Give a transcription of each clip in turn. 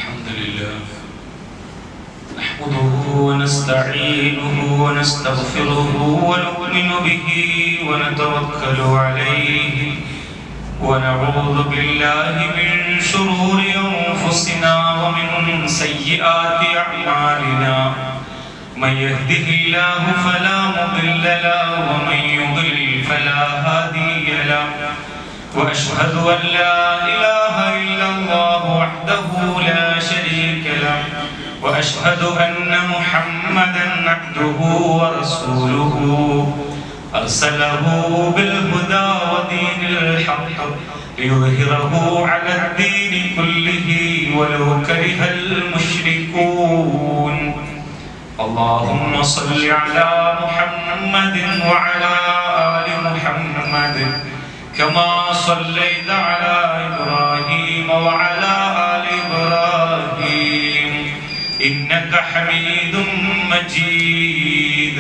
الحمد لله نحمده ونستعينه ونستغفره ونؤمن به ونتوكل عليه ونعوذ بالله من شرور أنفسنا ومن سيئات أعمالنا من يهده الله فلا مضل له ومن يضلل فلا هادي له وأشهد أن لا إله إلا الله وحده لا شريك له وأشهد أن محمدا عبده ورسوله أرسله بالهدى ودين الحق ليظهره على الدين كله ولو كره المشركون اللهم صل على محمد وعلى آل محمد كما صليت على إبراهيم وعلى آل إبراهيم إنك حميد مجيد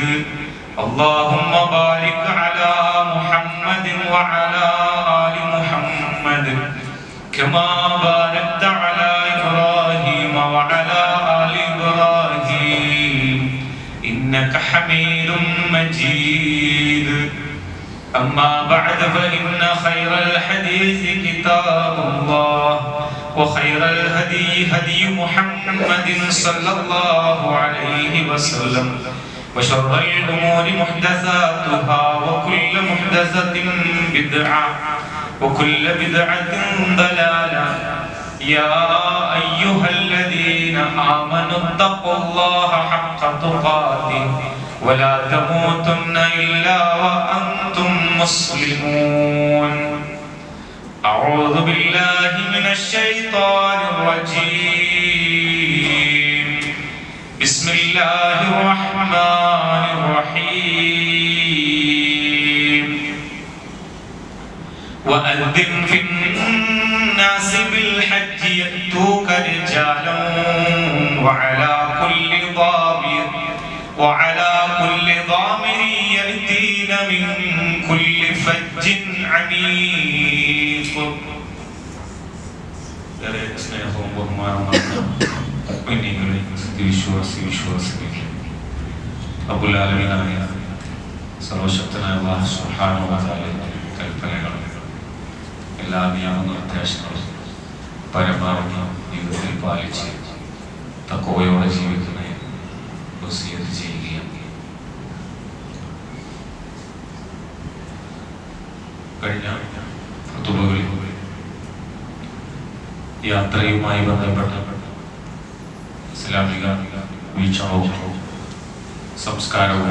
اللهم بارك على محمد وعلى آل محمد كما باركت على إبراهيم وعلى آل إبراهيم إنك حميد مجيد أما بعد فإن خير الحديث كتاب الله وخير الهدي هدي محمد صلى الله عليه وسلم وشر الأمور محدثاتها وكل محدثة بدعة وكل بدعة ضلالة يا أيها الذين آمنوا اتقوا الله حق تقاته ولا تموتن إلا وأنتم مسلمون أعوذ بالله من الشيطان الرجيم بسم الله الرحمن الرحيم وأذن في الناس بالحج يأتوك رجالا وعلى كل ضامر يأتين من كل فج عميق സ്നേഹവും ബഹുമാനവും വിശ്വാസികൾക്ക് അബ്ദുല്ലാലമീനായ സർവശക്തനായ അല്ലാഹു സുബ്ഹാനഹു വ തആലയുടെ കൽപ്പനകൾ എല്ലാ നിയമനിർദ്ദേശങ്ങളും പരമാവധി ജീവിതത്തിൽ പാലിച്ച് തഖ്വയോടെ ജീവിക്കുന്നതിന് വസിയത്ത് ചെയ്യുകയാണ്. കഴിഞ്ഞ ഖുതുബകളിൽ യാത്രയുമായി ബന്ധപ്പെട്ട ഇസ്ലാമിക വീക്ഷണവും സംസ്കാരവും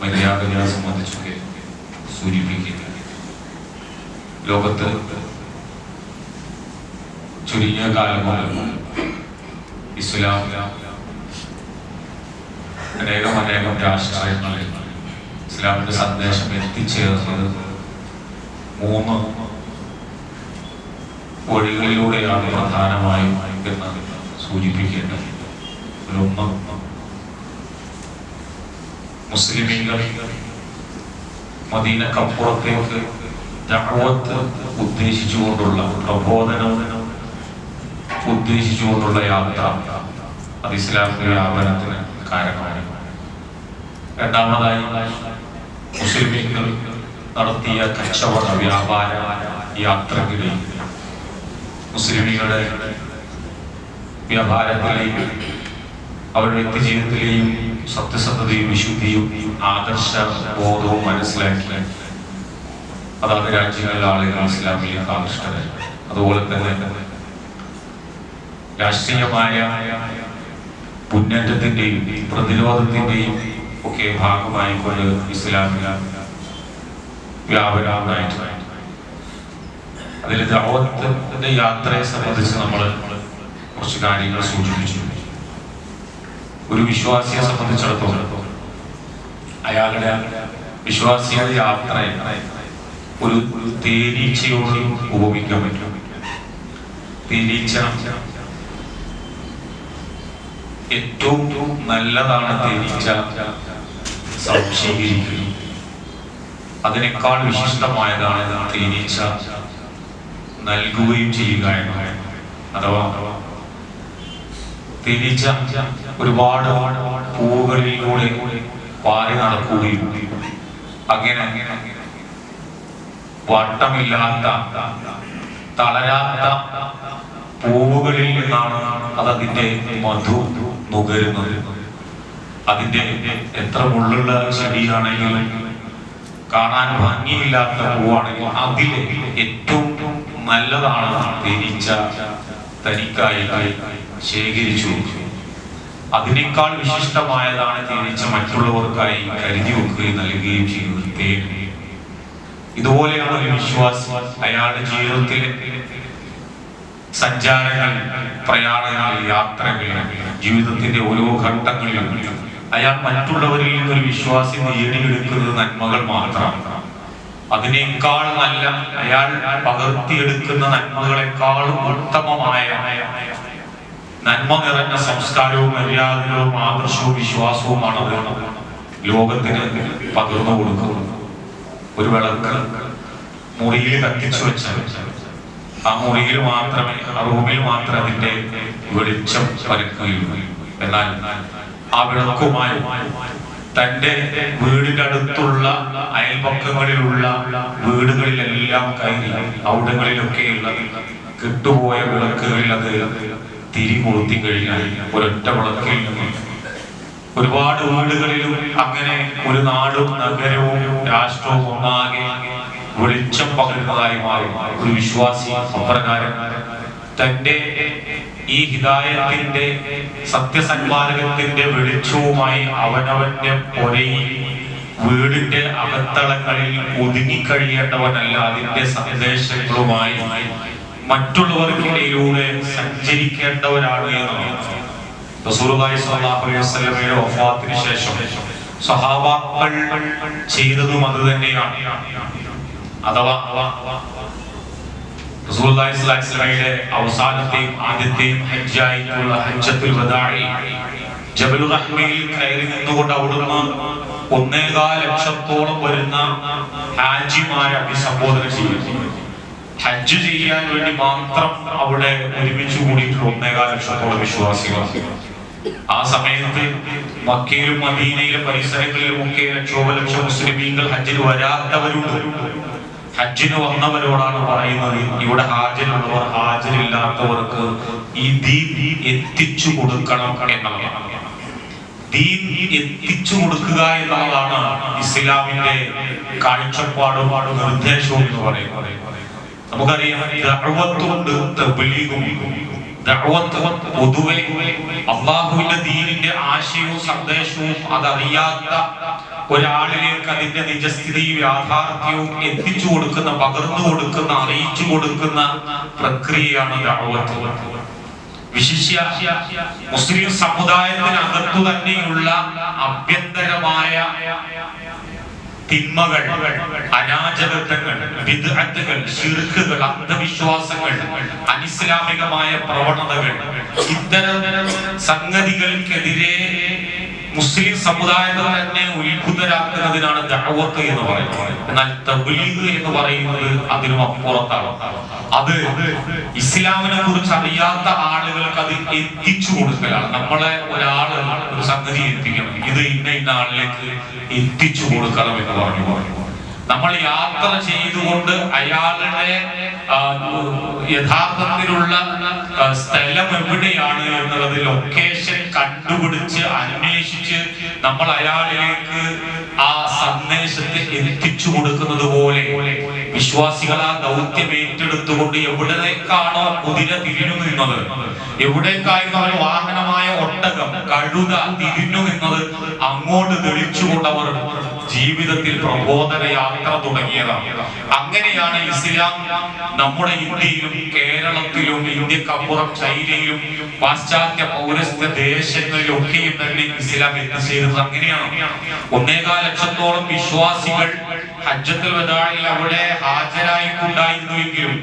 മര്യാദകളെ സംബന്ധിച്ചൊക്കെ സൂചിപ്പിക്കുക. ലോകത്ത് ചുരുങ്ങിയ കാലം മുതൽ ഇസ്ലാം അനേകം രാഷ്ട്രങ്ങളിൽ ഇസ്ലാമിന്റെ സന്ദേശം എത്തിച്ചേർന്നത് 3 വഴികളിലൂടെയാണ് പ്രധാനമായും എന്ന് സൂചിപ്പിക്കേണ്ടത്. ഒന്ന്, മുസ്ലിമീങ്ങൾ മദീനക്കപ്പുറത്തേക്ക് ദഅവത്ത് ഉദ്ദേശിച്ചുകൊണ്ടുള്ള പ്രബോധനം ഉദ്ദേശിച്ചുകൊണ്ടുള്ള യാത്ര അത് ഇസ്ലാമിക വ്യാപനത്തിന് കാരണമായി. രണ്ടാമതായി, മുസ്ലിമീങ്ങൾ നടത്തിയ കച്ചവട വ്യാപാര യാത്രകളിൽ മുസ്ലിമീങ്ങളുടെ വ്യാപാരത്തിലെയും അവരുടെ വ്യക്തിജീവിതത്തിലെയും സത്യസന്ധതയും വിശുദ്ധിയും ആദർശ ബോധവും മനസ്സിലാക്കി അതാത് രാജ്യങ്ങളിലെ ആളുകൾ ഇസ്ലാമിലേക്ക് ആകൃഷ്ടരായി. അതുപോലെ തന്നെ രാഷ്ട്രീയമായ മുന്നേറ്റത്തിന്റെയും പ്രതിരോധത്തിന്റെയും ഒക്കെ ഭാഗമായി കൊണ്ട് ഇസ്ലാമിക വ്യാപനമായിട്ട് അതിൽ ദഅവത്തിന്റെ യാത്രയെ സംബന്ധിച്ച് നമ്മൾ കുറച്ച് കാര്യങ്ങൾ സൂചിപ്പിച്ചു. ഒരു വിശ്വാസിയെ സംബന്ധിച്ചിടത്തോളം അയാളുടെ വിശ്വാസിയുടെ യാത്രയെ ഒരു തേനീച്ചയോട് ഉപമിക്കാൻ പറ്റും. തേനീച്ച ഏറ്റവും നല്ലതാണ് തേനീച്ച സംശീകരിക്കുന്നത്. അതിനേക്കാൾ വിശിഷ്ടമായതാണ് തേനീച്ച നൽകുകയും ചെയ്യുക എന്നാണ്. അഥവാ തേനീച്ച ഒരുപാട് പൂവുകളിലൂടെ പാറി നടക്കുകയും അങ്ങനെ വട്ടമില്ലാത്ത തളരാത്ത പൂവുകളിൽ നിന്നാണ് അതിന്റെ മധു നുകരുന്നത്. അതിന്റെ എത്ര മുള്ളുള്ള ചെടിയാണെങ്കിലും കാണാൻ ഭംഗിയില്ലാത്ത പൂവാണെങ്കിൽ അതിലെ ഏറ്റവും നല്ലതാണ് തേനീച്ച തനിക്കായി ശേഖരിച്ചു. അതിനേക്കാൾ വിശിഷ്ടമായതാണ് തേനീച്ച മറ്റുള്ളവർക്കായി കരുതി വെക്കുകയും നൽകുകയും ചെയ്യുന്നത് തേൻ. ഇതുപോലെയാണ് ഒരു വിശ്വാസി അയാളുടെ ജീവിതത്തിലെ സഞ്ചാരങ്ങൾ, പ്രയാണങ്ങൾ, യാത്രകൾ, ജീവിതത്തിന്റെ ഓരോ ഘട്ടങ്ങളിലും അയാൾ മറ്റുള്ളവരിൽ നിന്നൊരു വിശ്വാസി നേടിയെടുക്കുന്നത് നന്മകൾ മാത്രമാണ്. അതിനേക്കാൾ നല്ല അയാൾ പകർത്തിയെടുക്കുന്ന നന്മകളെക്കാളും ഉത്തമമായ നന്മ നിറഞ്ഞ സംസ്കാരവും മര്യാദകളും ആദർശവും വിശ്വാസവുമാണ് ലോകത്തിന് പകർന്നു കൊടുക്കുന്നത്. ഒരു വിളക്ക് മുറിയിൽ കത്തിച്ചു വെച്ചാൽ ആ മുറിയിൽ മാത്രമേ, ആ റൂമിൽ മാത്രമേ അതിന്റെ വെളിച്ചം പരക്കുകയുള്ളൂ. എന്നാൽ ആ വിളക്കുമായി തന്റെ വീടിന്റെ അടുത്തുള്ള അയൽപക്കങ്ങളിലുള്ള വീടുകളിലെല്ലാം കയറി അവിടങ്ങളിലൊക്കെയുള്ള കെട്ടുപോയ വിളക്കുകളിൽ അത് തിരികൊളുത്തി കഴിഞ്ഞാൽ ഒരൊറ്റ വിളക്കിൽ നിന്ന് ഒരുപാട് വീടുകളിലും അങ്ങനെ ഒരു നാടും നഗരവും രാഷ്ട്രവും ഒന്നാകെ വെളിച്ചം പകരുന്നതായി മാറും. ഒരു വിശ്വാസി അപ്രകാരം തന്റെ ഈ ഹിദായത്തിന്റെ സത്യസന്മാർഗത്തിന്റെ വെളിച്ചവുമായി അവനവന്റെ പൊരയിൽ വീടിന്റെ അകത്തളങ്ങളിൽ ഒതുങ്ങിക്കഴിയേണ്ടവനല്ല, അതിന്റെ സന്ദേശങ്ങളുമായി മറ്റുള്ളവർക്കിടയിലൂടെ സഞ്ചരിക്കേണ്ടവരാണ് എന്നാണ്. റസൂലുള്ളാഹി സ്വല്ലല്ലാഹു അലൈഹി വസല്ലമയുടെ വഫാത്തിന് ശേഷം സഹാബാക്കൾ ചെയ്തതും അത് തന്നെയാണ്. അഥവാ റസൂലുള്ളാഹി സ്വല്ലല്ലാഹു അലൈഹി വസല്ലമയുടെ അവസാനത്തെയും ആദ്യത്തെയും ഹജ്ജായിട്ടുള്ള ഹജ്ജത്തുൽ വദാഇ ജബലുർ റഹ്മയിൽ കയറി നിന്നുകൊണ്ട് അവിടുന്ന് 1.25 ലക്ഷത്തോളം വരുന്ന ഹാജിമാരെ അഭിസംബോധന ചെയ്യുന്നു. ഹജ്ജ് ചെയ്യാൻ വേണ്ടി മാത്രം അവിടെ ഒരുമിച്ച് കൂടിയിട്ടുള്ള 1.25 ലക്ഷത്തോളം വിശ്വാസികൾ. ആ സമയത്ത് മക്കയിലും മദീനയിലും പരിസരങ്ങളിലും ഒക്കെ ലക്ഷോപലക്ഷം മുസ്ലിമീങ്ങൾ ഹജ്ജിന് വരാത്തവരുണ്ട്. ഹജ്ജിന് വന്നവരോടാണ് പറയുന്നത്, ഇവിടെ ഹാജരുള്ളവർ ഹാജരില്ലാത്തവർക്ക് ഈ ദീൻ എത്തിച്ചു കൊടുക്കണം എന്നുള്ളതാണ്. ദീൻ എത്തിച്ചു കൊടുക്കുക എന്നുള്ളതാണ് ഇസ്ലാമിന്റെ കാഴ്ചപ്പാടും നിർദ്ദേശവും എന്ന് പറയുന്നത്. നമുക്കറിയാം, ദഅവത്തുണ്ട്, തബ്ലീഗുണ്ട്. ദഅവത്ത് പൊതുവെ അല്ലാഹുവിന്റെ ദീനിന്റെ ആശയവും സന്ദേശവും അതറിയാത്ത ഒരാളിലേക്ക് അതിന്റെ നിജസ്ഥിതിയും യാഥാർത്ഥ്യവും എത്തിച്ചു കൊടുക്കുന്ന, പകർന്നു കൊടുക്കുന്ന, അറിയിച്ചു കൊടുക്കുന്ന പ്രക്രിയയാണ് ദഅവത്ത്. വിശിഷ്യ മുസ്ലിം സമുദായത്തിനകത്തു തന്നെയുള്ള അഭ്യന്തരമായ തിന്മകൾ, അരാജകത്വങ്ങൾ, ബിദ്അത്തുകൾ, ശിർക്കുകൾ, അന്ധവിശ്വാസങ്ങൾ, അനിസ്ലാമികമായ പ്രവണതകൾ, ഇത്തരം സംഗതികൾക്കെതിരെ മുസ്ലിം സമുദായത്തെ തന്നെ ഉത്ഭുതരാക്കുന്നതിനാണ് ദഅവത്ത് എന്ന് പറയുന്നത്. എന്നാൽ തബ്ലീഗ് എന്ന് പറയുന്നത് അതിനും അപ്പുറത്താണ്. അത് ഇസ്ലാമിനെ കുറിച്ച് അറിയാത്ത ആളുകൾക്ക് അത് എത്തിച്ചു കൊടുക്കലാണ്. നമ്മളെ ഒരാള് ഒരു സംഗതി എത്തിക്കണം, ഇത് ഇന്ന ആളിലേക്ക് എത്തിച്ചു കൊടുക്കണം എന്ന് പറഞ്ഞു. നമ്മൾ യാത്ര ചെയ്തുകൊണ്ട് അയാളുടെ യഥാർത്ഥത്തിലുള്ള സ്ഥലം എവിടെയാണ് എന്നുള്ളത് ലൊക്കേഷൻ കണ്ടുപിടിച്ച് അന്വേഷിച്ച് നമ്മൾ അയാളിലേക്ക് ആ സന്ദേശത്തെ എത്തിച്ചു കൊടുക്കുന്നത് പോലെ വിശ്വാസികൾ ആ ദൗത്യം ഏറ്റെടുത്തുകൊണ്ട് എവിടേക്കാണോ കുതിര തിരിഞ്ഞു നിന്നത്, എവിടേക്കായിരുന്നു അവർ വാഹനമായ ഒട്ടകം, കഴുത തിരിഞ്ഞു നിന്നത്, അങ്ങോട്ട് തെളിച്ചുകൊണ്ടവർ ജീവിതത്തിൽ പ്രബോധന യാത്ര തുടങ്ങിയതാണ്. അങ്ങനെയാണ് ഇസ്ലാം നമ്മുടെ ഇന്ത്യയിലും കേരളത്തിലും ഇന്ത്യക്കപ്പുറം ചൈനയിലും പാശ്ചാത്യ പൗരസ്ത്യ ദേശങ്ങളിലൊക്കെയും തന്നെ ഇസ്ലാം എത്തിച്ചേരുന്നത്. അങ്ങനെയാണ് 1.25 ലക്ഷത്തോളം വിശ്വാസികൾ ഹജ്ജത്തുൽ വദാഇൽ അവിടെ ഹാജരായിട്ടുണ്ടായിരുന്നുവെങ്കിലും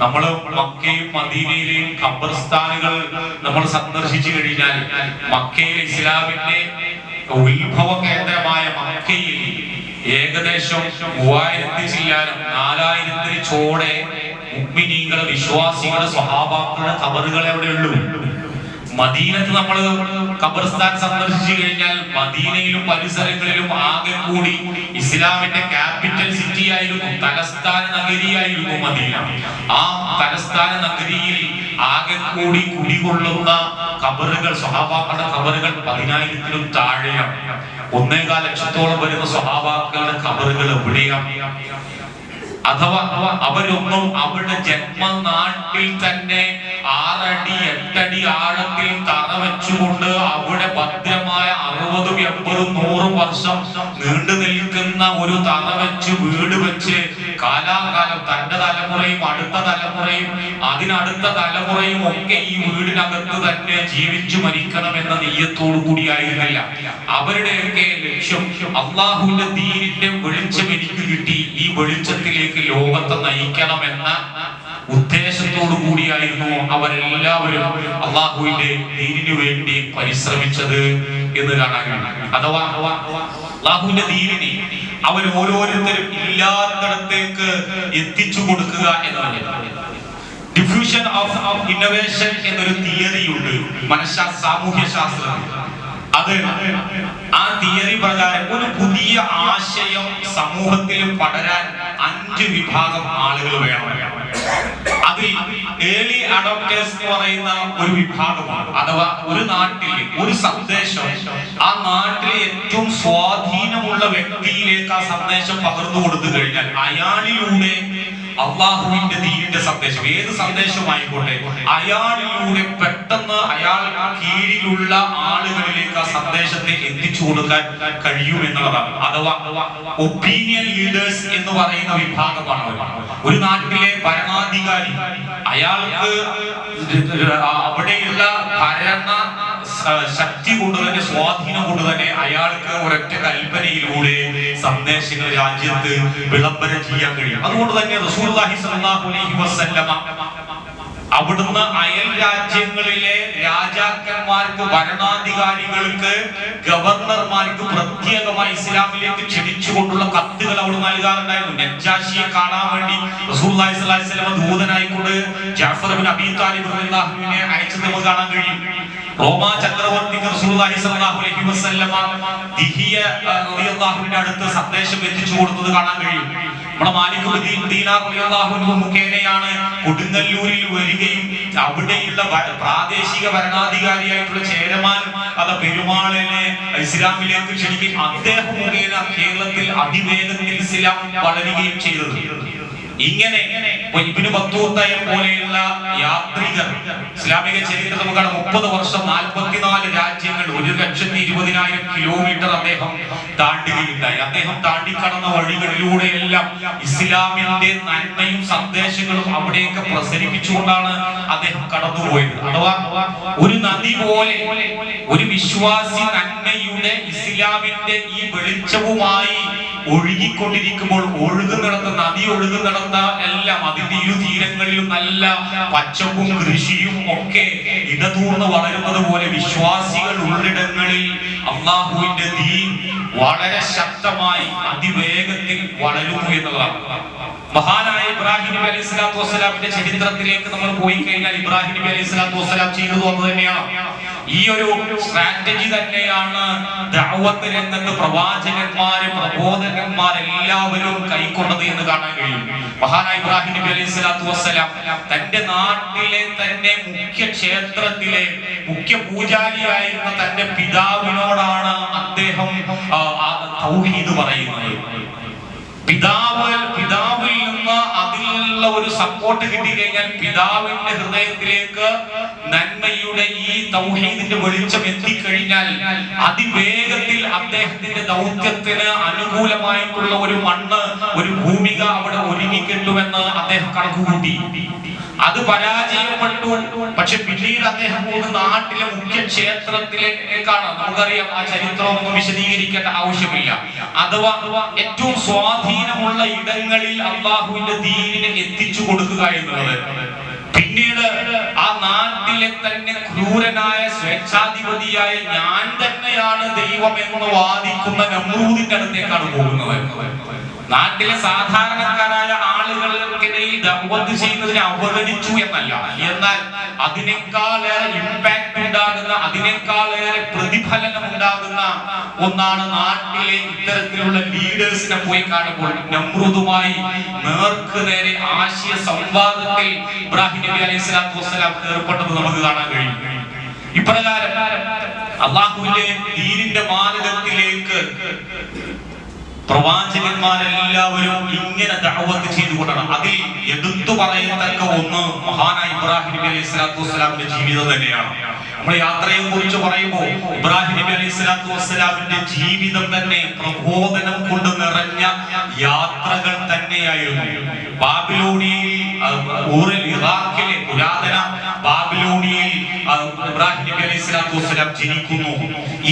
നമ്മൾ മക്കയും മദീനയിലെയും ഖബർസ്ഥാനുകൾ നമ്മൾ സന്ദർശിച്ചു കഴിഞ്ഞാൽ മക്കയിലെ ഇസ്ലാമിന്റെ ഉത്ഭവ കേന്ദ്രമായ മക്കയിൽ ഏകദേശം 3000 ചില്ലാനം 4000 ചോടെ മുഅ്മിനീങ്ങളെ, വിശ്വാസികളെ, സ്വഹാബാക്കളുടെ ഖബറുകൾ എവിടെ ഉള്ളൂ? മദീനത്ത് നമ്മൾ ഖബർസ്ഥാൻ സന്ദർശിച്ചു കഴിഞ്ഞാൽ മദീനയിലും പരിസരങ്ങളിലും ആകെ കൂടി ഇസ്ലാമിന്റെ ക്യാപിറ്റൽ സിറ്റി ആയിരുന്നു, തലസ്ഥാന നഗരിയായിരുന്നു മദീന. ആ തലസ്ഥാന നഗരിയിൽ ആകെ കൂടി കുടികൊള്ളുന്ന ഖബറുകൾ, സ്വഹാബാക്കളുടെ ഖബറുകൾ 10,000-ത്തിലും താഴെയാണ്. 1.25 ലക്ഷത്തോളം വരുന്ന സ്വഹാബാക്കളുടെ ഖബറുകൾ എവിടെയാണ്? അഥവാ അവരൊന്നും അവരുടെ ജന്മനാട്ടിൽ തന്നെ 6 അടി 8 അടി ആഴത്തിൽ തറ വെച്ചുകൊണ്ട് അവിടെ ഭദ്രമായ 60, 80, 100 വർഷം നീണ്ടു നിൽക്കുന്ന ഒരു തറ വെച്ച് വീട് വെച്ച് കാലാകാലം തന്റെ തലമുറയും അടുത്ത തലമുറയും അതിനടുത്ത തലമുറയും ഒക്കെ ഈ വീടിനകത്ത് തന്നെ ജീവിച്ചു മരിക്കണമെന്ന നെയ്യത്തോടു കൂടിയായിരുന്നില്ല അവരുടെയൊക്കെ ലക്ഷ്യം. അള്ളാഹുവിന്റെ ദീനിന്റെ വെളിച്ചം എനിക്ക് കിട്ടി, ഈ വെളിച്ചത്തിലേക്ക് ലോകത്തെ നയിക്കണമെന്ന ഉദ്ദേശത്തോടു കൂടിയായിരുന്നു അവരെല്ലാവരും അള്ളാഹുവിന്റെ ദീനിനു വേണ്ടി പരിശ്രമിച്ചത് എന്ന് കാണാൻ കഴിയും. അഥവാ അള്ളാഹുവിന്റെ ദീനിനെ അവർ ഓരോരുത്തരും ഇല്ലാത്തിടത്തേക്ക് എത്തിച്ചു കൊടുക്കുക എന്നതാണ്. ഡിഫ്യൂഷൻ ഓഫ് ഇന്നോവേഷൻ എന്നൊരു തിയറിയുണ്ട് സാമൂഹ്യ ശാസ്ത്രത്തിൽ. അത് ആ തിയറി പ്രകാരം ഒരു പുതിയ ആശയം സമൂഹത്തിൽ പടരാൻ 5 വിഭാഗം ആളുകൾ വേണം. അതിൽ ഏർലി അഡോപ്റ്റേഴ്സ് എന്ന് പറയുന്ന ഒരു വിഭാഗമാണ്. അഥവാ ഒരു നാട്ടിൽ ഒരു സന്ദേശം ആ നാട്ടിലെ ഏറ്റവും സ്വാധീനമുള്ള വ്യക്തിയിലേക്ക് ആ സന്ദേശം പകർന്നു കൊടുത്തു കഴിഞ്ഞാൽ അയാളിലൂടെ അള്ളാഹുവിന്റെ ദീനിന്റെ സന്ദേശം, ഏത് സന്ദേശമായിക്കോട്ടെ, അയാളിലൂടെ പെട്ടെന്ന് അയാൾ കീഴിലുള്ള ആളുകളിലേക്ക് ആ സന്ദേശത്തെ എത്തിച്ചു കൊടുക്കാൻ കഴിയുമെന്നുള്ളതാണ്. അഥവാ ഒപ്പീനിയൻ ലീഡേഴ്സ് എന്ന് പറയുന്ന വിഭാഗമാണ്. ഒരു നാട്ടിലെ ഭരണാധികാരി അയാൾക്ക് അവിടെയുള്ള ഭരണ ശക്തി കൊണ്ട് തന്നെ, സ്വാധീനം കൊണ്ട് തന്നെ അയാൾക്ക് ഒരൊറ്റ കൽപ്പനയിലൂടെ സന്ദേശങ്ങൾ രാജ്യത്ത് വിളംബരം ചെയ്യാൻ കഴിയും. അതുകൊണ്ട് തന്നെ റസൂലുള്ളാഹി സ്വല്ലല്ലാഹു അലൈഹി വസല്ലമ അവിടുന്ന് അയൽ രാജ്യങ്ങളിലെ രാജാക്കന്മാർക്ക്, ഭരണാധികാരികൾക്ക്, ഗവർണർമാർക്ക് പ്രത്യേകമായി ഇസ്ലാമിലേക്ക് ക്ഷണിച്ചുകൊണ്ടുള്ള കത്തുകൾ അവിടെ നൽകാറുണ്ടായിരുന്നു. നജ്ജാശിയെ കാണാൻ വേണ്ടി റസൂലുള്ളാഹി സ്വല്ലല്ലാഹു അലൈഹി വസല്ലമ ദൂതനായിക്കൊണ്ട് ജഅഫർ ഇബ്നു അബീ താലിബ് റളിയല്ലാഹുവിനെ അയച്ചത് നമുക്ക് കാണാൻ കഴിയും. റോമാ ചക്രവർത്തിക്ക് റസൂലുള്ളാഹി സ്വല്ലല്ലാഹു അലൈഹി വസല്ലമ ദിഹിയ റളിയല്ലാഹുവിന്റെ അടുത്ത് സന്ദേശം എത്തിച്ചു കൊടുത്തത് കാണാൻ കഴിയും. നമ്മുടെ മാലിക് ബിൻ ദീനാർ റളിയല്ലാഹു അൻഹു മുഖേനയാണ് കൊടുങ്ങല്ലൂരിൽ വരികയും അവിടെയുള്ള പ്രാദേശിക ഭരണാധികാരിയായിട്ടുള്ള ചേരമാൻ പെരുമാളിനെ ഇസ്ലാമിലേക്ക് ക്ഷണിക്കുകയും അദ്ദേഹം മുഖേന കേരളത്തിൽ അതിവേഗത്തിൽ ഇസ്ലാം വളരുകയും ചെയ്തത്. ഇങ്ങനെ ഇബ്നു ബത്തൂത്തയെ പോലെയുള്ള യാത്രികർ ഇസ്ലാമിക ചരിത്രത്തിൽ നമുക്കാണ് 30 വർഷം 44 രാജ്യങ്ങൾ 1,20,000 കിലോമീറ്റർ അദ്ദേഹം താണ്ടുകയുണ്ടായി. അദ്ദേഹം താണ്ടിക്കടന്ന വഴികളിലൂടെയെല്ലാം ഇസ്ലാമിന്റെ നന്മയും സന്ദേശങ്ങളും അവിടെയൊക്കെ പ്രസരിപ്പിച്ചുകൊണ്ടാണ് അദ്ദേഹം കടന്നുപോയത്. അഥവാ ഒരു നദി പോലെ ഒരു വിശ്വാസി നന്മയുടെ ഇസ്ലാമിന്റെ ഈ വെളിച്ചവുമായി ഒഴുകിക്കൊണ്ടിരിക്കുമ്പോൾ ഒഴുകുന്നിടത്ത്, നദി ഒഴുകുന്നിടത്ത് എല്ലാം അതിന്റെ ഇരുതീരങ്ങളിലും നല്ല പച്ചപ്പും കൃഷിയും ഒക്കെ ഇടതൂർന്ന് വളരുന്നത് പോലെ വിശ്വാസികൾ ഉള്ളിടങ്ങളിൽ അള്ളാഹുവിന്റെ ദീൻ വളരെ ശക്തമായി അതിവേഗത്തിൽ വളരുന്നു എന്നുള്ളതാണ്. മഹാനായ ഇബ്രാഹിം നബി അലൈഹി സ്വലാത്തു വസ്സലാമിന്റെ ചരിത്രത്തിലേക്ക് നമ്മൾ പോയി കഴിഞ്ഞാൽ ഇബ്രാഹിം നബി അലൈഹി സ്വലാത്തു വസ്സലാം ചെയ്തത് ഒന്ന് തന്നെയാണ്. ഈ ഒരു സ്ട്രാറ്റജി തന്നെയാണ് ദഅവത്ത് രംഗത്ത് പ്രവാചകന്മാരും പ്രബോധകന്മാരെല്ലാവരും കൈക്കൊണ്ടത് എന്ന് കാണാൻ കഴിയും. മഹാനായ ഇബ്രാഹിം നബി അലൈഹി സ്വലാത്തു വസ്സലാം തന്റെ നാട്ടിലെ തന്നെ മുഖ്യ ക്ഷേത്രത്തിലെ മുഖ്യ പൂജാരിയായിരുന്ന തന്റെ പിതാവിനോടാണ് അദ്ദേഹം തൗഹീദ് പറയുന്നത്. പിതാവിൽ നിന്ന് അതിലുള്ള ഒരു സപ്പോർട്ട് കിട്ടിക്കഴിഞ്ഞാൽ പിതാവിന്റെ ഹൃദയത്തിലേക്ക് നന്മയുടെ ഈ തൗഹീദിന്റെ വെളിച്ചം എത്തിക്കഴിഞ്ഞാൽ അതിവേഗത്തിൽ അദ്ദേഹത്തിന്റെ ദൗത്യത്തിന് അനുകൂലമായിട്ടുള്ള ഒരു മണ്ണ്, ഒരു ഭൂമിക അവിടെ ഒരുങ്ങിക്കിട്ടുമെന്ന് അദ്ദേഹം കണക്കുകൂട്ടി. അത് പരാജയപ്പെട്ടു. പക്ഷെ പിന്നീട് അദ്ദേഹം നാട്ടിലെ മുഖ്യ ക്ഷേത്രത്തിലേക്കാണ്. നമുക്കറിയാം, ആ ചരിത്രമൊന്നും വിശദീകരിക്കേണ്ട ആവശ്യമില്ല. അഥവാ ഏറ്റവും സ്വാധീനമുള്ള ഇടങ്ങളിൽ അള്ളാഹുവിന്റെ ദീനിനെ എത്തിച്ചു കൊടുക്കുക എന്നുള്ളത്. പിന്നീട് ആ നാട്ടിലെ തന്നെ ക്രൂരനായ സ്വേച്ഛാധിപതിയായ ഞാൻ തന്നെയാണ് ദൈവം എന്ന് വാദിക്കുന്ന നമ്രൂദിന്റെ അടുത്തേക്കാണ് പോകുന്നത്. നാട്ടിലെ സാധാരണക്കാരായ ആളുകൾക്കിടയിൽ ദഅവത്ത് ചെയ്യുന്നതിനെ അവഗണിച്ചു എന്നല്ല, എന്നാൽ അതിനേക്കാളേറെ ഇമ്പാക്ട് ഉണ്ടാകുന്ന, അതിനേക്കാളേറെ പ്രതിഫലനം ഉണ്ടാകുന്ന ഒന്നാണ് നാട്ടിലെ ഇത്തരത്തിലുള്ള ലീഡേഴ്സിനെ പോയി കാണുമ്പോൾ നമ്രൂദുമായി നേർക്ക് നേരെ ആശയ സംവാദത്തിൽ ഇബ്രാഹിം നബി അലൈഹി സ്വലാത്തു വസ്സലാം ഏർപ്പെട്ടത് നമുക്ക് കാണാൻ കഴിയും. ഇപ്രകാരം അള്ളാഹുവിന്റെ ദീനിന്റെ മാർഗത്തിലേക്ക് പ്രവാചകന്മാരെല്ലാവരും ഇങ്ങനെ ദഅവത്ത് ചെയ്തുകൊണ്ടാണ്. അതിൽ എടുത്തു പറയത്തക്ക ഒന്ന് മഹാനായ ഇബ്രാഹിം നബി അലൈഹി സ്വലാത്തു വസ്സലാമിന്റെ ജീവിതം തന്നെയാണ്. നമ്മൾ യാത്രയെ കുറിച്ച് പറയുമ്പോൾ ഇബ്രാഹിം നബി അലൈഹി സ്വലാത്തു വസ്സലാമിന്റെ ജീവിതം തന്നെ പ്രബോധനം കൊണ്ട് നിറഞ്ഞ യാത്രകൾ തന്നെയായിരുന്നു. ബാബിലോണിയയിൽ, ഇറാഖിലെ പുരാതന ബാബിലോണിയയിൽ ഇബ്രാഹിം നബി അലൈഹി സ്വലാത്തു വസ്സലാം ജനിക്കുന്നു.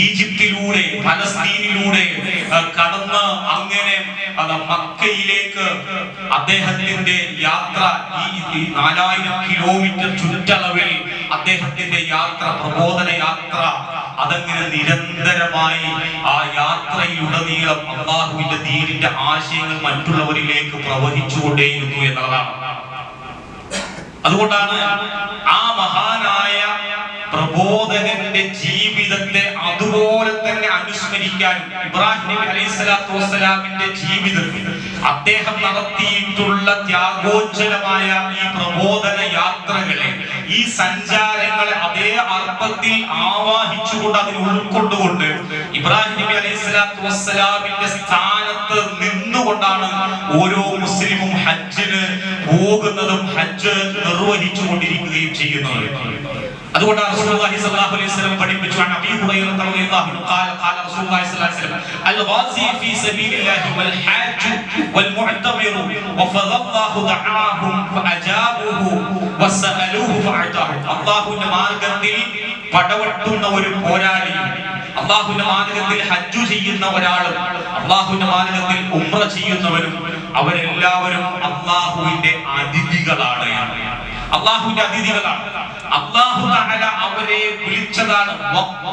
ഈജിപ്തിലൂടെ, ഫലസ്തീനിലൂടെ കടന്ന് അങ്ങനെ മക്കയിലേക്ക് അദ്ദേഹത്തിന്റെ യാത്ര, ഈ 4000 കിലോമീറ്റർ ചുറ്റളവിൽ അദ്ദേഹത്തിന്റെ യാത്ര, പ്രബോധന യാത്ര, അതങ്ങനെ നിരന്തരമായി ആ യാത്രയിലുടനീളം അല്ലാഹുവിന്റെ ദീനിന്റെ ആശയങ്ങൾ മറ്റുള്ളവരിലേക്ക് പ്രവഹിച്ചുകൊണ്ടേയിരുന്നു എന്നതാണ്. അതുകൊണ്ടാണ് ആ മഹാനായ പ്രബോധകന്റെ ജീവിതത്തെ അതുപോലെ തന്നെ അനുസ്മരിക്കാൻ ഇബ്രാഹിം നബി അലൈഹി സ്വലാത്തു വസ്സലാമിന്റെ ജീവിതത്തിൽ അദ്ദേഹം നടത്തിയിട്ടുള്ള ത്യാഗോജ്ജലമായ ഈ പ്രബോധന യാത്രകളെ, ഈ സഞ്ചാരങ്ങളെ അതേ അർത്ഥത്തിൽ ആവാഹിച്ചുകൊണ്ട്, അതിനെ ഉൾക്കൊണ്ടുകൊണ്ട് ഇബ്രാഹിം നബി അലൈഹി സ്വലാത്തു വസ്സലാമിന്റെ സ്ഥാനത്ത് നിന്നുകൊണ്ടാണ് ഓരോ മുസ്ലിമും ഹജ്ജിന് പോകുന്നതും ഹജ്ജ് നിർവഹിച്ചു കൊണ്ടിരിക്കുകയും ചെയ്യുന്നത്. അതുകൊണ്ടാണ് റസൂലുള്ളാഹി സ്വല്ലല്ലാഹു അലൈഹി വസല്ലം പഠിപ്പിച്ചു, അബീ ഹുറൈറ റളിയല്ലാഹു അൻഹു ഖാല റസൂലുള്ളാഹി സ്വല്ലല്ലാഹു അലൈഹി വസല്ലം അൽ ഗാസി ഫീ സബീലില്ലാഹി വൽ ഹാജ് വൽ മുഅ്തമിറു വഫദല്ലാഹു ദഅാഹും ഫഅജാബുഹു വസഅലൂഹു ഫഅതാഹു. അല്ലാഹുവിന്റെ മാർഗ്ഗത്തിൽ പടവെട്ടുന്ന ഒരു പോരാളി, അല്ലാഹുവിന്റെ മാർഗ്ഗത്തിൽ ഹജ്ജ് ചെയ്യുന്ന ഒരാളും അല്ലാഹുവിന്റെ മാർഗ്ഗത്തിൽ ഉംറ ചെയ്യുന്നവരും അവരെല്ലാവരും അല്ലാഹുവിന്റെ അതിഥികളാണ്. അല്ലാഹുവിന്റെ അതിഥികളാണ്. അല്ലാഹു തആല അവരെ വിളിച്ചതാണ്.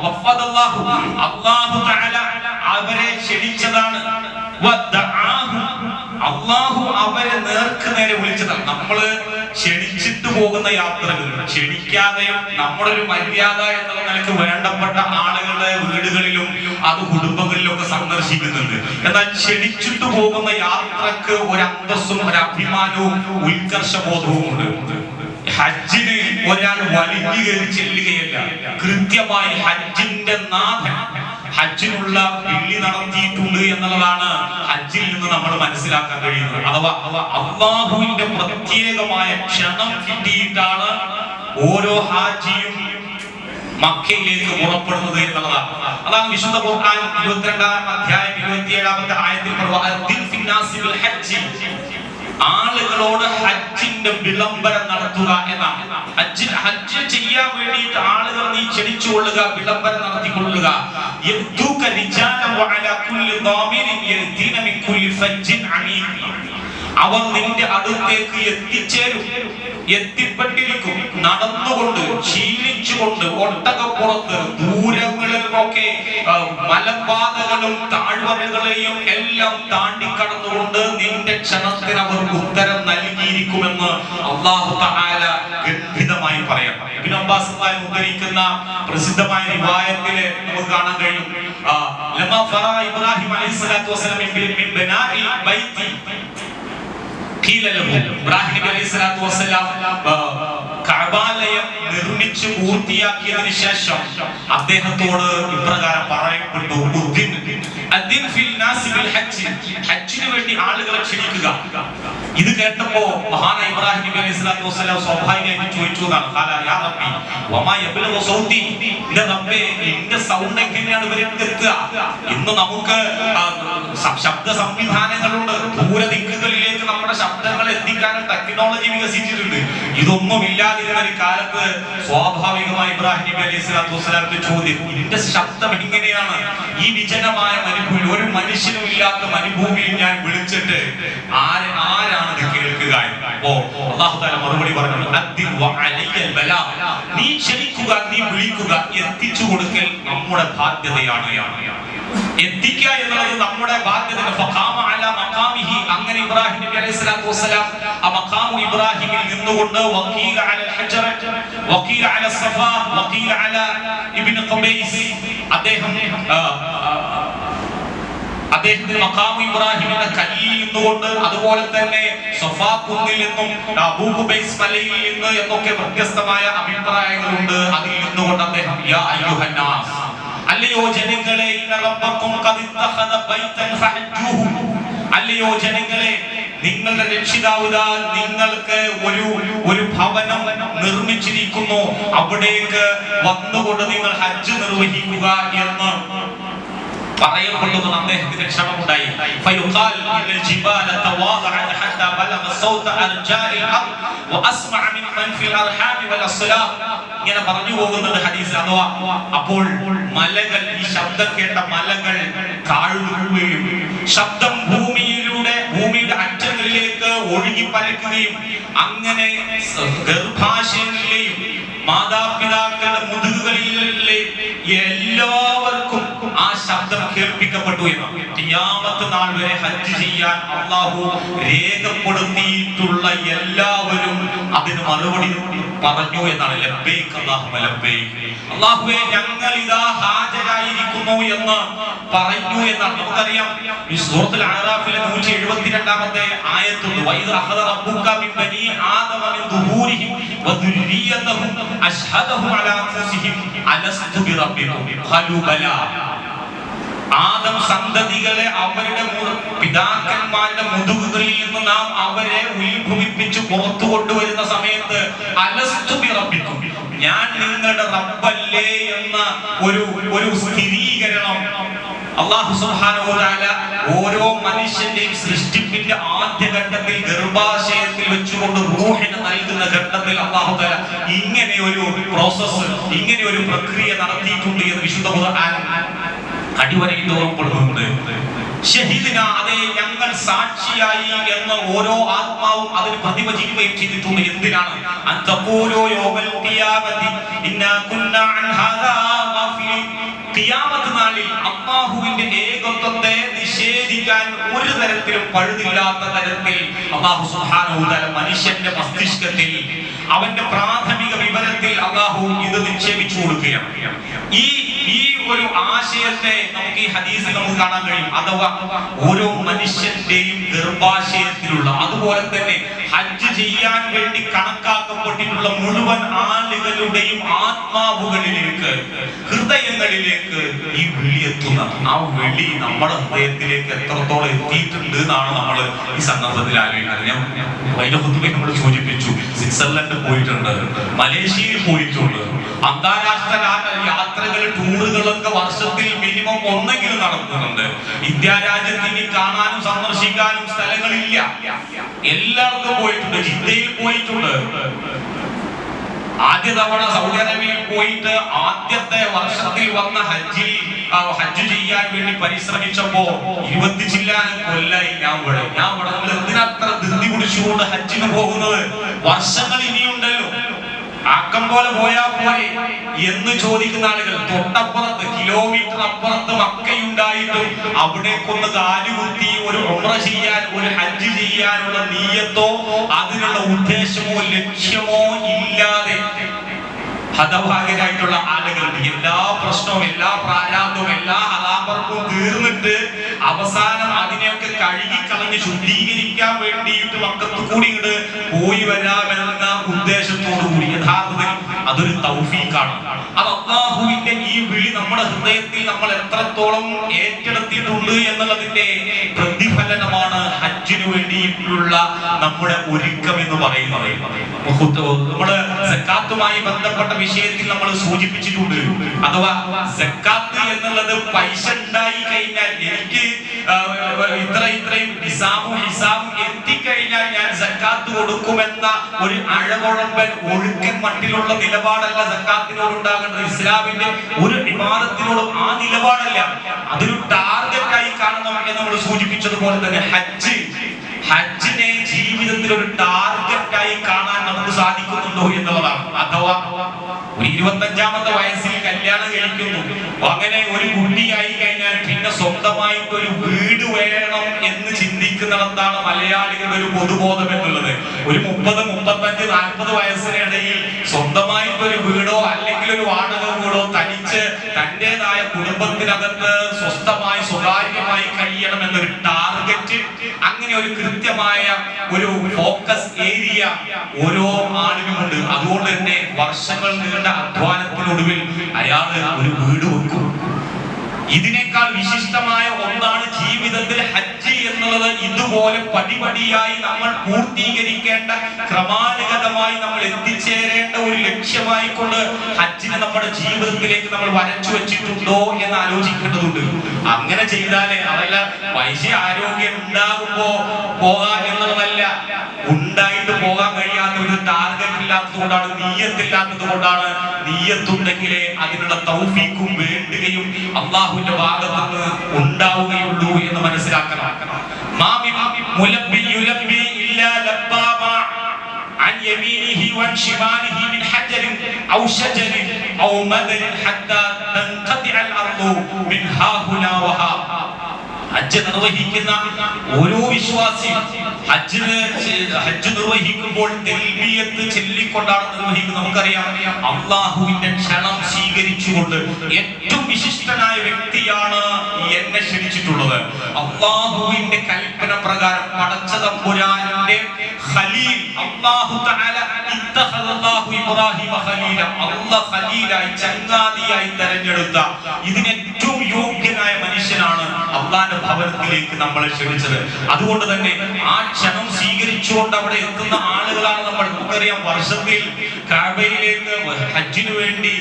വഫദല്ലാഹു, അല്ലാഹു തആല അവരെ ക്ഷണിച്ചതാണ്. വദഅാഹു, അല്ലാഹു അവരെ നേർക്ക് നേരെ വിളിച്ചതാണ്. നമ്മള് ക്ഷണിച്ചിട്ട് പോകുന്ന യാത്രകൾ, ക്ഷണിക്കാതെയും നമ്മുടെ ഒരു മര്യാദ എന്നുള്ള നിലക്ക് വേണ്ടപ്പെട്ട ആളുകളുടെ വീടുകളിലും അത് കുടുംബങ്ങളിലും ഒക്കെ സന്ദർശിക്കുന്നുണ്ട്. എന്നാൽ ക്ഷണിച്ചിട്ട് പോകുന്ന യാത്രക്ക് ഒരു അന്തസ്സും ഒരു അഭിമാനവും ഉത്കർഷബോധവും ഉണ്ട്. ഹജ്ജിന് ഒരാൾ വലിഞ്ഞു കയറി ചെല്ലുകയല്ല, കൃത്യമായി ഹജ്ജിന്റെ നാഥൻ ഹജ്ജിനുള്ള വിളി നടത്തിയിട്ടുണ്ട് എന്നുള്ളതാണ് ഹജ്ജിൽ നിന്ന് നമ്മൾ മനസ്സിലാക്കാൻ കഴിയുന്നത്. അഥവാ അല്ലാഹുവിന്റെ പ്രത്യേകമായ ക്ഷണം കിട്ടിയിട്ടാണ് ഓരോ ഹാജിയും മക്കയിലേക്ക് പുറപ്പെടുന്നത് എന്നുള്ളതാണ്. അതാണ് വിശുദ്ധ ഖുർആൻ 22-ാം അധ്യായം 27-ാമത്തെ ആയത്തിൽ ആളുകളോട് ഹജ്ജിന്റെ വിളംബരം നടത്തുക എന്നാണ്. ഹജ്ജ് ചെയ്യാൻ വേണ്ടിയിട്ട് ആളുകൾ നീ ക്ഷണിച്ചുകൊള്ളുക, വിളംബരം നടത്തിക്കൊള്ളുക. അവർ നിന്റെ അടുത്തേക്ക് എത്തിച്ചേരും, എത്തിപ്പെട്ടിരിക്കും. നടന്നുകൊണ്ട്, ക്ഷീണിച്ചുകൊണ്ട്, ഒട്ടകപ്പുറത്ത്, ദൂരങ്ങളിലൊക്കെ മലമ്പാതകളും താഴ്വരകളെയും എല്ലാം താണ്ടിക്കടന്നുകൊണ്ട് നിന്റെ ക്ഷണത്തിന് അവർ ഉത്തരം നൽകിയിരിക്കുമെന്ന് അല്ലാഹു തആല ഗംഭീരമായി പറയാം. ഇബ്നു അബ്ബാസ് ഉദ്ധരിക്കുന്ന പ്രസിദ്ധമായ റിവായത്തില് നമുക്ക് കാണാൻ കഴിയും, ലമാ ഫറ ഇബ്രാഹിം അലൈഹിസ്സലാത്തു വസ്സലാം മിൻ ബനാഇൽ ബൈത്തി ഇബ്രാഹിം നബി അലൈഹി സ്വലാത്തു വസ്സലാം കഅബാലയം നിർമ്മിച്ചു പൂർത്തിയാക്കിയതിനു ശേഷം അദ്ദേഹത്തോട് ഇപ്രകാരം പറയപ്പെട്ടു, ഹജ്ജിന് വേണ്ടി ആളുകളെ ക്ഷണിക്കുക. ഇത് കേട്ടപ്പോ മഹാനായ ഇബ്രാഹിം നബി അലൈഹി സ്വലാത്തു വസ്സലാം സ്വാഭാവികമായിട്ട് ചോദിച്ചു എന്റെ സൗണ്ട് എങ്ങനെയാണ് ഇവർക്ക് എത്തുക? ഇന്ന് നമുക്ക് ശബ്ദ സംവിധാനങ്ങളുണ്ട്, ദൂരദിക്കുകളിലേക്ക് നമ്മുടെ ശബ്ദങ്ങൾ എത്തിക്കാൻ ടെക്നോളജി വികസിച്ചിട്ടുണ്ട്. ഇതൊന്നും ഇല്ലാതിരുന്ന ഒരു കാലത്ത് സ്വാഭാവികമായി ഇബ്രാഹിം നബി അലൈഹി സ്വലാത്തു വസ്സലാമിന്റെ ചോദ്യം, ഇതിന്റെ ശബ്ദം എങ്ങനെയാണ് ഈ വിജനമായ മരുഭൂമിയിൽ, ഒരു മനുഷ്യനും ഇല്ലാത്ത മരുഭൂമിയിൽ ഞാൻ വിളിച്ചിട്ട് ആരാണ് ഇത് കേൾക്കുക? അപ്പോ അല്ലാഹു തആല മറുപടി പറഞ്ഞു, നീ ക്ഷണിക്കുക, നീ വിളിക്കുക, എത്തിച്ചു കൊടുക്കൽ നമ്മുടെ ബാധ്യതയാണ്. എത്തിക്കുക എന്നുള്ളത് നമ്മുടെ ബാധ്യത. അങ്ങനെ ഇബ്രാഹിം നബി അലൈഹി സ്വലാത്തു വസ്സലാം ആ മഖാമു ഇബ്രാഹിമിൽ നിന്നുകൊണ്ട് വഖീല അലൽ ഹജർ, വഖീല അല സഫ, വഖീല അല ഇബ്നു ഖബൈസ്, അദ്ദേഹത്തിന് മഖാമു ഇബ്രാഹിമിന്റെ കല്ലിൽ നിന്നുകൊണ്ട്, അതുപോലെ തന്നെ സഫാ കുന്നിൽ നിന്നും അബൂ ഖുബൈസ് മലയിൽ നിന്ന് എന്നൊക്കെ വ്യത്യസ്തമായ അഭിപ്രായങ്ങളുണ്ട്. അതിൽ നിന്നുകൊണ്ട് അദ്ദേഹം യാ അയ്യുഹന്നാസ്, അല്ലയോ ജനങ്ങളെ, ഇന്ന റബ്ബക്കും ഖദ് ഇത്തഖദ ബൈതൻ ഫഹജ്ജൂഹു, അല്ലയോ ജനങ്ങളെ, നിങ്ങളുടെ രക്ഷിതാവ് നിങ്ങൾക്ക് ഒരു ഭവനം നിർമ്മിച്ചിരിക്കുന്നു, അവിടേക്ക് വന്നുകൊണ്ട് നിങ്ങൾ ഹജ്ജ് നിർവഹിക്കുക എന്ന് പറയപ്പെടുന്നു. അദ്ദേഹത്തിന് ക്ഷമമുണ്ടായി. ഫയുഖാൽ ഇന്നൽ ജിബാല തവാദഅത ഹത്താ ബലഗ സൗത അർജാഇൽ അർദ് വഅസ്മഅ മിൻ മൻ ഫിൽ അർഹാം വൽ അസ്ലാം. ഇങ്ങനെ പറഞ്ഞു പോകുന്നത് ഹദീസ്. അഥവാ അപ്പോൾ മലകൾ, ഈ ശബ്ദം കേട്ട മലകൾ താഴുകയും ശബ്ദം ഭൂമിയുടെ അറ്റങ്ങളിലേക്ക് ഒഴുകി പരക്കുകയും അങ്ങനെ ഗർഭാശയങ്ങളിലെയും മാതാപിതാക്കളുടെ മുതുകുകളിലെ എല്ലാവർക്കും ആ ശബ്ദം കേൾപ്പിക്കപ്പെട്ടു എന്ന്. ഖിയാമത്ത് നാൾ വരെ ഹജ്ജ് ചെയ്യാൻ അല്ലാഹു രേഖപ്പെടുത്തിയിട്ടുള്ള എല്ലാവരും അതിന് മറുപടി പറഞ്ഞു എന്നാണ്. ലബ്ബൈക് അല്ലാഹുമ്മ ലബ്ബൈക്, അല്ലാഹുവേ ഞങ്ങൾ ഇതാ ഹാജരായിരിക്കുന്നു എന്ന് പറഞ്ഞു എന്നാണ്. നമുക്കറിയാം ഈ സൂറത്തുൽ അഅറാഫിലെ 172ാമത്തെ ആയത്തുണ്ട്. വൈദ അഖദ റബ്ബുക മിൻ ബനി ആദമ മിൻ ദുഹൂരിഹിം വദുർരിയ്യതഹും അശ്ഹദഹും അലാ അൻഫുസിഹിം അലസ്തു ബിറബ്ബിക്കും ഖാലൂ ബലാ. ആദം സന്തതികളെ അവരുടെ പിതാക്കന്മാരുടെ മുതുകുകളിൽ നിന്ന് നാം അവരെ ഉത്ഭവിപ്പിച്ച് പുറത്തു കൊണ്ടുവരുന്ന സമയത്ത് അലസ്തു ബിറബ്ബിക്കും, ഞാൻ നിങ്ങളുടെ റബ്ബല്ലേ എന്ന ഒരു സ്ഥിരീകരണം അല്ലാഹു സുബ്ഹാനഹു വ തആല ഓരോ മനുഷ്യന്റെയും സൃഷ്ടിപ്പിന്റെ ആദ്യഘട്ടത്തിൽ ഗർഭാശയത്തിൽ വെച്ചുകൊണ്ട് റൂഹിനെ നൽകുന്ന ഘട്ടത്തിൽ അല്ലാഹു തആല ഇങ്ങനെ ഒരു പ്രോസസ്, ഇങ്ങനെ ഒരു പ്രക്രിയ നടത്തിയിട്ടുണ്ട് എന്ന് വിശുദ്ധ ഖുർആൻ അടിവരയിൽ ഓർമ്മപ്പെടുന്നുണ്ട്. ഷഹീദിന, അതെ ഞങ്ങൾ സാക്ഷിയായി എന്ന് ഓരോ ആത്മാവും അതിന് പ്രതിവചിക്കുകയും ചെയ്തിട്ടുണ്ട്. എന്തിനാണ്? അന്തഖൂലു യൗമൽ ഖിയാമത്തി ഇന്നാ കുന്നാ അൻ ഹാദാ ഗാഫിലീൻ. ഖിയാമത്ത് നാളിൽ അല്ലാഹുവിന്റെ ഏകത്വത്തെ നിഷേധിക്കാൻ ഒരു തരത്തിലും പഴുതില്ലാത്ത തരത്തിൽ അല്ലാഹു സുബ്ഹാനഹു വ തആല മനുഷ്യന്റെ മസ്തിഷ്കത്തിൽ, അവന്റെ പ്രാഥമിക വിവരത്തിൽ അല്ലാഹു ഇത് നിക്ഷേപിച്ചു കൊടുക്കുകയാണ്. ഈ ഒരു ആശയത്തെ നമുക്ക് ഈ ഹദീസിൽ നമുക്ക് കാണാൻ കഴിയും. അഥവാ ഓരോ മനുഷ്യന്റെയും ഗർഭാശയത്തിലുള്ള, അതുപോലെ തന്നെ ഹജ്ജ് ചെയ്യാൻ വേണ്ടി കണക്കാക്കപ്പെട്ടിട്ടുള്ള മുഴുവൻ ആളുകളുടെയും ആത്മാവുകളിലേക്ക്, ഹൃദയങ്ങളിലേക്ക് ഈ വിളി എത്തുന്ന ആ വിളി നമ്മുടെ ഹൃദയത്തിലേക്ക് എത്രത്തോളം എത്തിയിട്ടുണ്ട് എന്നാണ് നമ്മൾ ഈ സന്ദർഭത്തിൽ ആലോചിക്കുന്നത്. ഞാൻ വൈലഹുദ്ദീനെ നമ്മൾ സൂചിപ്പിച്ചു, സ്വിറ്റ്സർലൻഡ് പോയിട്ടുണ്ട്, മലേഷ്യയിൽ പോയിട്ടുണ്ട്. അന്താരാഷ്ട്ര യാത്രകൾ, ടൂറുകളൊക്കെ വർഷത്തിൽ മിനിമം ഒന്നെങ്കിലും നടത്തുന്നുണ്ട്. ഇന്ത്യ രാജ്യത്ത് ഇനി കാണാനും സന്ദർശിക്കാനും സ്ഥലങ്ങളില്ല. എല്ലാവർക്കും പോയിട്ടുണ്ട്. ജിദ്ദയിൽ പോയിട്ടുണ്ട്. ആദ്യ തവണ സൗദി അറേബ്യയിൽ പോയിട്ട് ആദ്യത്തെ വർഷത്തിൽ വന്ന ഹജ്ജ് ചെയ്യാൻ വേണ്ടി പരിശ്രമിച്ചപ്പോ 20 ചില്ലാനും കൊല്ലായി ഞാൻ ഇവിടെ എന്തിനത്ര ധൃതി പിടിച്ചുകൊണ്ട് ഹജ്ജിന് പോകുന്നത്? വർഷങ്ങൾ ഇനിയുണ്ടല്ലോ, ആക്കം പോലെ പോയാ പോലെ എന്ന് ചോദിക്കുന്ന ആളുകൾ. തൊട്ടപ്പുറത്ത്, കിലോമീറ്റർ അപ്പുറത്ത് മക്കയുണ്ടായിട്ടും അവിടേക്കൊന്ന് കാലുകുത്തി ഒരു ഉംറ ചെയ്യാൻ, ഒരു ഹജ്ജ് ചെയ്യാനുള്ള നീയത്തോ അതിനുള്ള ഉദ്ദേശമോ ലക്ഷ്യമോ ഇല്ലാതെ ഹതഭാഗ്യരായിട്ടുള്ള ആളുകൾ, എല്ലാ പ്രശ്നവും, എല്ലാ പ്രാരാബ്ദവും, എല്ലാ ഹറാമർക്കും തീർന്നിട്ട് അവസാനം അതിനെയൊക്കെ കഴുകിക്കളഞ്ഞ് ശുദ്ധീകരിക്കാൻ വേണ്ടിയിട്ട് മക്കത്ത് കൂടി ഇങ്ങോട്ട് പോയി വരാമെന്ന ഉദ്ദേശത്തോടു കൂടി, യഥാർത്ഥത്തിൽ അതൊരു തൗഫീഖാണ്. അത് അല്ലാഹുവിന്റെ ഈ വിളി നമ്മുടെ ഹൃദയത്തിൽ നമ്മൾ എത്രത്തോളം ഏറ്റെടുത്തിട്ടുണ്ട് എന്നുള്ളതിന്റെ പ്രതിഫലനമാണ് ഹജ്ജിന് വേണ്ടിയിട്ടുള്ള നമ്മുടെ ഒരുക്കം എന്ന് പറയുന്നത്. നമ്മുടെ സക്കാത്തുമായി ബന്ധപ്പെട്ട വിഷയത്തിൽ നമ്മൾ സൂചിപ്പിച്ചിട്ടുണ്ട്. അഥവാ സക്കാത്ത് എന്നുള്ളത് പൈസ ഉണ്ടായി കഴിഞ്ഞാൽ, എനിക്ക് ഇത്രയും ഹിസാബും എത്തിക്കഴിഞ്ഞാൽ ഞാൻ സക്കാത്ത് കൊടുക്കുമെന്ന ഒരു അഴകുഴമ്പൻ ഒഴുക്കൻ മട്ടിലുള്ള നിലപാടല്ല സക്കാത്തിനോട് ഉണ്ടാകേണ്ടത്. ഇസ്ലാമിന്റെ ഒരു ഇബാദത്തിനോടും ആ നിലപാടല്ല. അതൊരു ടാർഗറ്റായി കാണണം എന്ന് നമ്മൾ സൂചിപ്പിച്ചതുപോലെ തന്നെ ഹജ്ജിനെ ജീവിതത്തിൽ ഒരു ടാർഗറ്റായി കാണാൻ നമുക്ക് സാധിക്കുന്നുണ്ടോ എന്നുള്ളതാണ്. അഥവാ ഒരു 25ാമത്തെ വയസ്സിൽ കല്യാണം കഴിക്കുന്നു, അങ്ങനെ ഒരു കുട്ടിയായി കഴിഞ്ഞാൽ പിന്നെ സ്വന്തമായിട്ട് ഒരു വീട് വേണം എന്ന് ചിന്തിക്കുന്നിടത്താണ് മലയാളികളുടെ ഒരു പൊതുബോധം എന്നുള്ളത്. ഒരു 30, 35, 40 വയസ്സിനിടയിൽ സ്വന്തമായിട്ടൊരു വീടോ അല്ലെങ്കിൽ ഒരു വാടക വീടോ തനിച്ച് തന്റേതായ കുടുംബത്തിനകത്ത് സ്വസ്ഥമായി സ്വകാര്യമായി കഴിയണം എന്നൊരു ടാർഗറ്റ്, അങ്ങനെ ഒരു കൃത്യമായ ഒരു ഫോക്കസ് ഏരിയ ഓരോ ആളിനുമുണ്ട്. അതുകൊണ്ട് തന്നെ വർഷങ്ങൾ നീണ്ട അധ്വാനത്തിനൊടുവിൽ അയാൾ ഒരു വീട് വെക്കും. ഇതിനേക്കാൾ വിശിഷ്ടമായ ഒന്നാണ് ജീവിതത്തിൽ ഹജ്ജ് എന്നുള്ളത്. ഇതുപോലെ പടിപടിയായി നമ്മൾ പൂർത്തീകരിക്കേണ്ട, ക്രമാനുഗതമായി നമ്മൾ എത്തിച്ചേരേണ്ട ഒരു ലക്ഷ്യമായി കൊണ്ട് ഹജ്ജിനെ നമ്മുടെ ജീവിതത്തിലേക്ക് നമ്മൾ വരച്ചു വെച്ചിട്ടുണ്ടോ എന്ന് ആലോചിക്കേണ്ടതുണ്ട്. അങ്ങനെ ചെയ്താലേ അതല്ല വൈശ്യ ആരോഗ്യം ഉണ്ടാകുമ്പോ പോകാൻ എന്നുള്ളതല്ല, ഉണ്ടായിട്ട് പോകാൻ കഴിയാത്ത ഒരു ടാർഗറ്റ് ഇല്ലാത്തത് കൊണ്ടാണ്, നീയത്തില്ലാത്തത് കൊണ്ടാണ്. നീയത്തുണ്ടെങ്കിലേ അതിനുള്ള തൗഫീഖും വേണ്ടുകയും അള്ളാഹുവിന്റെ ഭാഗത്ത് നിന്ന് ഉണ്ടാവുകയുള്ളൂ എന്ന് മനസ്സിലാക്കണം. عن يمينه وعن شماله من حجر أو شجر أو مدر حتى تنقطع الأرض من ها هنا وها. ഹജ്ജ് നിർവഹിക്കുന്ന ഓരോ വിശ്വാസിയും ഹജ്ജ് നിർവഹിക്കുമ്പോൾ തൽബിയത്ത് ചൊല്ലിക്കൊണ്ടാണ് നിർവഹിക്കുന്നത്. നമുക്കറിയാം, അള്ളാഹുവിന്റെ ക്ഷണം സ്വീകരിച്ചുകൊണ്ട് ഏറ്റവും വിശിഷ്ടനായ വ്യക്തിയാണ് എന്നെ ക്ഷണിച്ചിട്ടുള്ളത്. അള്ളാഹുവിന്റെ കൽപ്പന പ്രകാരം പടച്ച തമ്പുരാന്റെ ഖലീൽ അല്ലാഹു തആല ഇത്തഖദല്ലാഹു ഇബ്രാഹിമ ഖലീല, അല്ലാഹു ഖലീലായി ചങ്ങാതിയായി തെരഞ്ഞെടുത്ത ഇതിന് ഏറ്റവും യോഗ്യനായ മനുഷ്യനാണ് അള്ളാഹുവിന്റെ ഭവനത്തിലേക്ക് നമ്മളെ ക്ഷണിച്ചത്. അതുകൊണ്ട് തന്നെ ആ ക്ഷണം സ്വീകരിച്ചുകൊണ്ട് അവിടെ എത്തുന്ന ആളുകളാണ് നമ്മൾ. നമുക്കറിയാം, വർഷത്തിൽ കഅബയിലേക്ക് ഹജ്ജിനു വേണ്ടി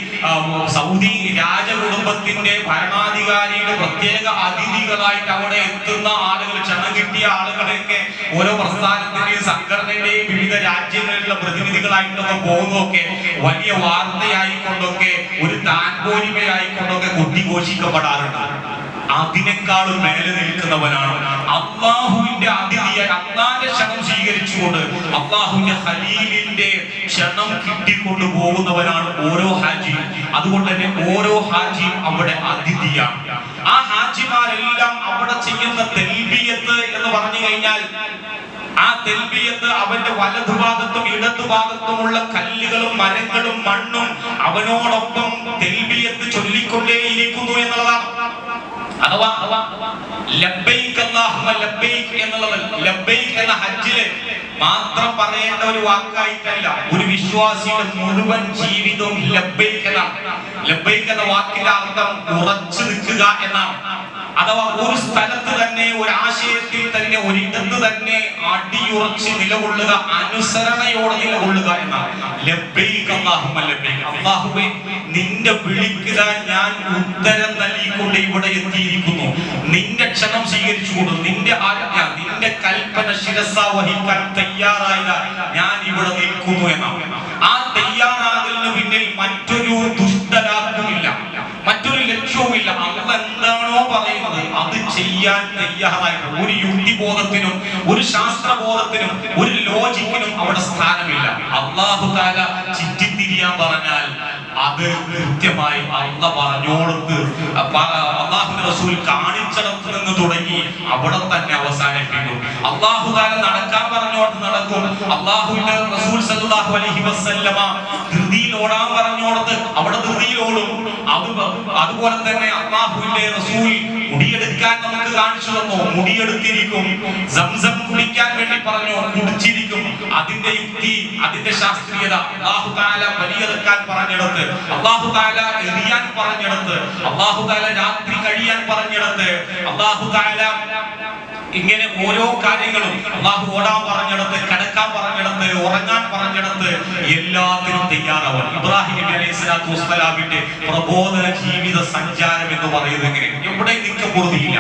സൗദി രാജകുടുംബത്തിന്റെ ഭരണാധികാരിയുടെ പ്രത്യേക അതിഥികളായിട്ട് അവിടെ എത്തുന്ന ആളുകൾ, ക്ഷണം കിട്ടിയ ആളുകളെയൊക്കെ ഓരോ പ്രസ്ഥാനത്തിന്റെയും സംഘടനയുടെയും വിവിധ രാജ്യങ്ങളിലുള്ള പ്രതിനിധികളായിട്ടൊക്കെ പോകുന്നതൊക്കെ വലിയ വാർത്തയായിക്കൊണ്ടൊക്കെ ഒരു താൻപോരിമയായിക്കൊണ്ടൊക്കെ കൊട്ടിഘോഷിക്കപ്പെടാറുണ്ട്. അതിനേക്കാളും മേലെ നിൽക്കുന്നവനാണ് അള്ളാഹുവിന്റെ അതിഥിയായി അള്ളാന്റെ ക്ഷണം സ്വീകരിച്ചുകൊണ്ട് അള്ളാഹുവിന്റെ ഖലീലിന്റെ ക്ഷണം കിട്ടിക്കൊണ്ടു പോകുന്നവനാണ് ഓരോ ഹാജിയും. അതുകൊണ്ട് തന്നെ ഓരോ ഹാജിയും അവിടെ അതിഥിയാണ്. ആ ഹാജിമാരെല്ലാം അവിടെ ചെയ്യുന്ന തെൽബിയത്ത് എന്ന് പറഞ്ഞു കഴിഞ്ഞാൽ, ആ തെൽബിയത്ത് അവന്റെ വലതുഭാഗത്തും ഇടതുഭാഗത്തുമുള്ള കല്ലുകളും മരങ്ങളും മണ്ണും അവനോടൊപ്പം തെൽബിയത്ത് ചൊല്ലിക്കൊണ്ടേയിരിക്കുന്നു എന്നുള്ളതാണ്. അഥവാ ലബ്ബൈക് അല്ലാഹുമ്മ ലബ്ബൈക് എന്നുള്ളത് ലബ്ബൈക് എന്ന ഹജ്ജില് മാത്രം പറയേണ്ട ഒരു വാക്കായിട്ടല്ല, ഒരു വിശ്വാസിയുടെ മുഴുവൻ ജീവിതവും ലബ്ബൈക് എന്നാണ്. ലബ്ബൈക് എന്ന വാക്കിന്റെ അർത്ഥം ഉറച്ചു നിൽക്കുക എന്നാണ്. അഥവാ ഒരു സ്ഥലത്ത് തന്നെ, ഒരു ആശയത്തിൽ തന്നെ, ഒരിടത്ത് തന്നെ അടിയുറച്ച് നിലകൊള്ളുക, അനുസരണയോടെ നിലകൊള്ളുക എന്നാണ്. ലബ്ബൈക് അല്ലാഹുമ്മ ലബ്ബൈക്, അല്ലാഹുവേ നിന്റെ വിളിക്കുക ഞാൻ ഉത്തരം നൽകിക്കൊണ്ട് ഇവിടെ എത്തിയിരിക്കുന്നു. നിന്റെ ക്ഷണം സ്വീകരിച്ചുകൊണ്ട് നിന്റെ ആജ്ഞ, നിന്റെ കൽപ്പന ശിരസ വഹിക്കാൻ തയ്യാറായ ഞാൻ ഇവിടെ നിൽക്കുന്നു എന്നാണ്. ആ തയ്യാറാകലിന് പിന്നിൽ മറ്റൊരു ദുഷ്ടലാഭവുമില്ല, മറ്റൊരു ലക്ഷ്യവുമില്ല. അള്ളാഹ് എന്താണോ പറയുന്നത് അത് ചെയ്യാൻ തയ്യാറായിട്ട് ഒരു യുക്തിബോധത്തിനും ഒരു ശാസ്ത്രബോധത്തിനും ഒരു ലോജിക്കിനും അവിടെ സ്ഥാനമില്ല. അല്ലാഹു തആല ചുറ്റിത്തിരിയാൻ പറഞ്ഞാൽ അത് കൃത്യമായി അള്ളാഹ് പറഞ്ഞോടത്ത്, അല്ലാഹുവിന്റെ റസൂൽ കാണിച്ചിടത്ത് നിന്ന് തുടങ്ങി അവിടെ തന്നെ അവസാനിപ്പിക്കും. അല്ലാഹു തആല നടക്കാൻ പറഞ്ഞോടത്ത് നടക്കും. അല്ലാഹുവിന്റെ റസൂൽ സല്ലല്ലാഹു അലൈഹി വസല്ലമ ധൃതിയിൽ ഓടാൻ പറഞ്ഞോടത്ത് അവിടെ ധൃതിയിൽ ഓടും. അതുപോലെ തന്നെ അല്ലാഹുവിന്റെ റസൂൽ മുടിയെടുക്കാൻ നമുക്ക് കാണിച്ചു തന്നു, മുടിയെടുത്തിരിക്കും. സംസം കുടിക്കാൻ വേണ്ടി പറഞ്ഞു, കുടിച്ചിരിക്കും. അതിന്റെ യുക്തി, അതിന്റെ ശാസ്ത്രീയത അല്ലാഹു തആല വലിയെടുക്കാൻ പറഞ്ഞിടത്ത്, അല്ലാഹു തആല എറിയാൻ പറഞ്ഞിടത്ത്, അല്ലാഹു തആല രാത്രി കഴിയാൻ പറഞ്ഞിടത്ത്, അല്ലാഹു തആല ഇങ്ങനെ ഓരോ കാര്യങ്ങളും അല്ലാഹു ഓടാൻ പറഞ്ഞിടത്ത്, കിടക്കാൻ പറഞ്ഞിടത്ത്, ഉറങ്ങാൻ പറഞ്ഞിടത്ത് എല്ലാത്തിനും തയ്യാറാവും. ഇബ്രാഹിം നബി അലൈഹി സ്വലാത്തു വസ്സലാമിന്റെ പ്രബോധന ജീവിത സഞ്ചാരം എന്ന് പറയുന്നത് എങ്ങനെ? എവിടെ നിൽക്കപ്പെടുന്നില്ല.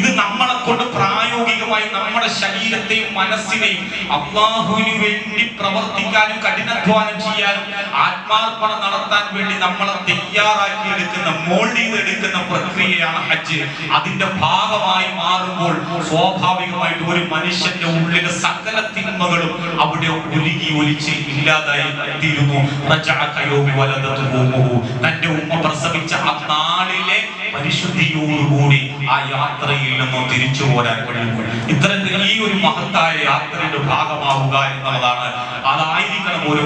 ഇത് നമ്മളെ കൊണ്ട് പ്രായോഗികമായി നമ്മുടെ ശരീരത്തെയും മനസ്സിനെയും അല്ലാഹുവിന് വേണ്ടി പ്രവർത്തിക്കാനും കഠിനാധ്വാനം ചെയ്യാനും ആത്മാർപ്പണം നടത്താൻ വേണ്ടി നമ്മളെ തയ്യാറാക്കി എടുക്കുന്ന, മോൾഡ് ചെയ്തെടുക്കുന്ന പ്രക്രിയയാണ് ഹജ്ജ്. അതിന്റെ ഭാഗമായി മാറുമ്പോൾ സ്വാഭാവികമായിട്ട് ഒരു മനുഷ്യന്റെ ഉള്ളിലെ സകല തിന്മകളും അവിടെ ഉരുകി ഒലിച്ച് ഇല്ലാതായി തീരുന്നു. തന്റെ ഉമ്മ പ്രസവിച്ച ആ നാളിലെ പരിശുദ്ധിയോടുകൂടി ആ യാത്രയിൽ നിന്നും തിരിച്ചു പോരാൻ കഴിയും. ഇത്തരത്തിൽ ഈ ഒരു മഹത്തായ യാത്രയുടെ ഭാഗമാവുക എന്നുള്ളതാണ്, അതായിരിക്കണം ഓരോ